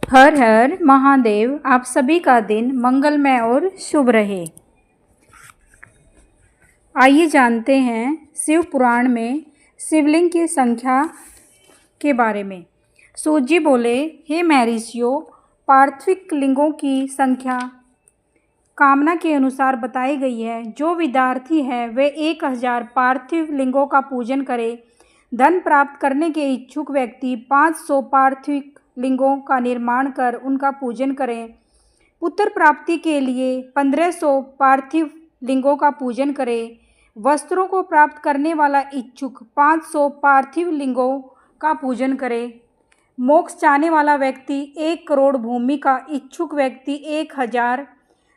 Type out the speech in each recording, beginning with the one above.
हर हर महादेव। आप सभी का दिन मंगलमय और शुभ रहे। आइए जानते हैं शिव पुराण में शिवलिंग की संख्या के बारे में। सूत जी बोले, हे महर्षियों, पार्थिव लिंगों की संख्या कामना के अनुसार बताई गई है। जो विद्यार्थी है वे 1000 पार्थिव लिंगों का पूजन करे। धन प्राप्त करने के इच्छुक व्यक्ति 500 पार्थिव लिंगों का निर्माण कर उनका पूजन करें। पुत्र प्राप्ति के लिए 1500 पार्थिव लिंगों का पूजन करें। वस्त्रों को प्राप्त करने वाला इच्छुक 500 पार्थिव लिंगों का पूजन करे। मोक्ष चाहने वाला व्यक्ति 1 करोड़ भूमि का इच्छुक व्यक्ति 1000,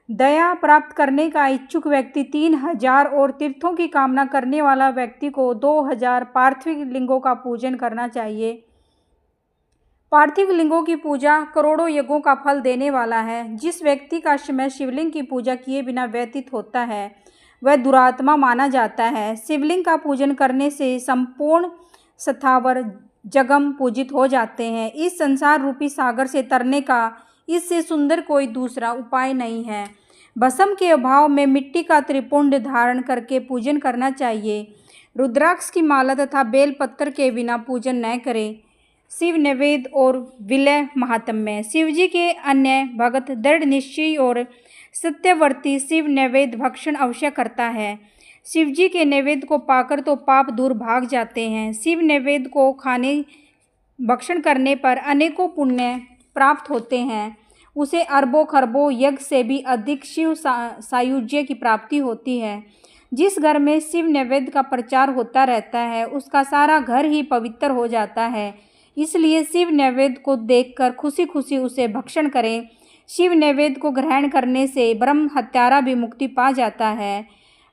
दया प्राप्त करने का इच्छुक व्यक्ति 3000 और तीर्थों की कामना करने वाला व्यक्ति को 2000 पार्थिव लिंगों का पूजन करना चाहिए। पार्थिव लिंगों की पूजा करोड़ों यज्ञों का फल देने वाला है। जिस व्यक्ति का समय शिवलिंग की पूजा किए बिना व्यतीत होता है वह दुरात्मा माना जाता है। शिवलिंग का पूजन करने से संपूर्ण स्थावर जगम पूजित हो जाते हैं। इस संसार रूपी सागर से तरने का इससे सुंदर कोई दूसरा उपाय नहीं है। भस्म के अभाव में मिट्टी का त्रिपुंड धारण करके पूजन करना चाहिए। रुद्राक्ष की माला तथा बेल पत्तर के बिना पूजन न करें। शिव नैवेद्य और विलय महात्म्य। शिवजी के अन्य भगत दृढ़ निश्चयी और सत्यवर्ती शिव नैवेद्य भक्षण अवश्य करता है। शिवजी के नैवेद्य को पाकर तो पाप दूर भाग जाते हैं। शिव नैवेद्य को खाने भक्षण करने पर अनेकों पुण्य प्राप्त होते हैं। उसे अरबों खरबों यज्ञ से भी अधिक शिव सायुज्य की प्राप्ति होती है। जिस घर में शिव नैवेद्य का प्रचार होता रहता है उसका सारा घर ही पवित्र हो जाता है। इसलिए शिव नैवेद्य को देखकर खुशी खुशी उसे भक्षण करें। शिव नैवेद्य को ग्रहण करने से ब्रह्म हत्यारा भी मुक्ति पा जाता है।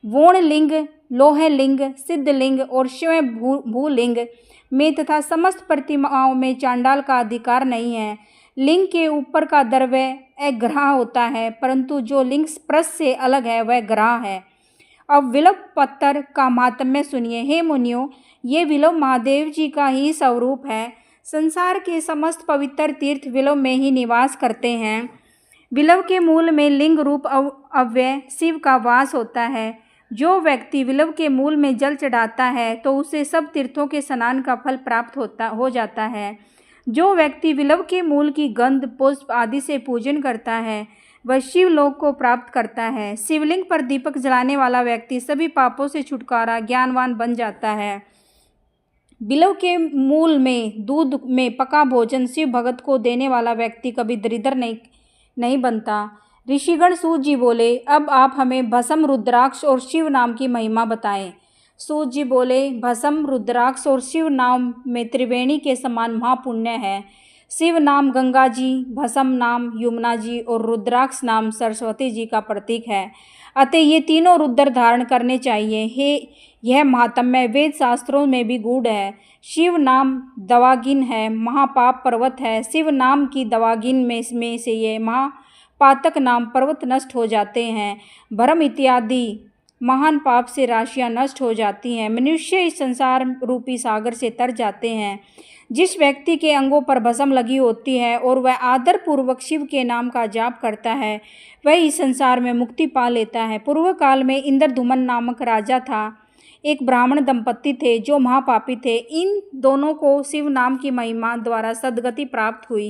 वोण लिंग, लोहे लिंग, सिद्ध लिंग और शिव भूलिंग में तथा समस्त प्रतिमाओं में चांडाल का अधिकार नहीं है। लिंग के ऊपर का द्रव्य अग्रह होता है, परंतु जो लिंग स्पर्श से अलग है वह ग्रह है। अब विल्व पत्थर का महात्म्य सुनिए। हे मुनियों, ये विल्व महादेव जी का ही स्वरूप है। संसार के समस्त पवित्र तीर्थ विल्व में ही निवास करते हैं। विल्व के मूल में लिंग रूप अव्यय शिव का वास होता है। जो व्यक्ति विल्व के मूल में जल चढ़ाता है तो उसे सब तीर्थों के स्नान का फल प्राप्त हो जाता है। जो व्यक्ति विल्व के मूल की गंध पुष्प आदि से पूजन करता है वह शिवलोक को प्राप्त करता है। शिवलिंग पर दीपक जलाने वाला व्यक्ति सभी पापों से छुटकारा ज्ञानवान बन जाता है। विल्व के मूल में दूध में पका भोजन शिव भगत को देने वाला व्यक्ति कभी दरिद्र नहीं बनता। ऋषिगण सूत जी बोले, अब आप हमें भस्म, रुद्राक्ष और शिव नाम की महिमा बताएं। सूत जी बोले, भस्म, रुद्राक्ष और शिव नाम में त्रिवेणी के समान महापुण्य है। शिव नाम गंगा जी, भस्म नाम यमुना जी और रुद्राक्ष नाम सरस्वती जी का प्रतीक है। अतः ये तीनों रुद्र धारण करने चाहिए। यह महात्म्य वेद शास्त्रों में भी गूढ़ है। शिव नाम दवागिन है, महापाप पर्वत है। शिव नाम की दवागिन में से ये महापातक नाम पर्वत नष्ट हो जाते हैं। भ्रम इत्यादि महान पाप से राशियां नष्ट हो जाती हैं। मनुष्य इस संसार रूपी सागर से तर जाते हैं। जिस व्यक्ति के अंगों पर भस्म लगी होती है और वह आदर पूर्वक शिव के नाम का जाप करता है वह इस संसार में मुक्ति पा लेता है। पूर्व काल में इंद्रधुमन नामक राजा था। एक ब्राह्मण दंपत्ति थे जो महापापी थे। इन दोनों को शिव नाम की महिमा द्वारा सद्गति प्राप्त हुई।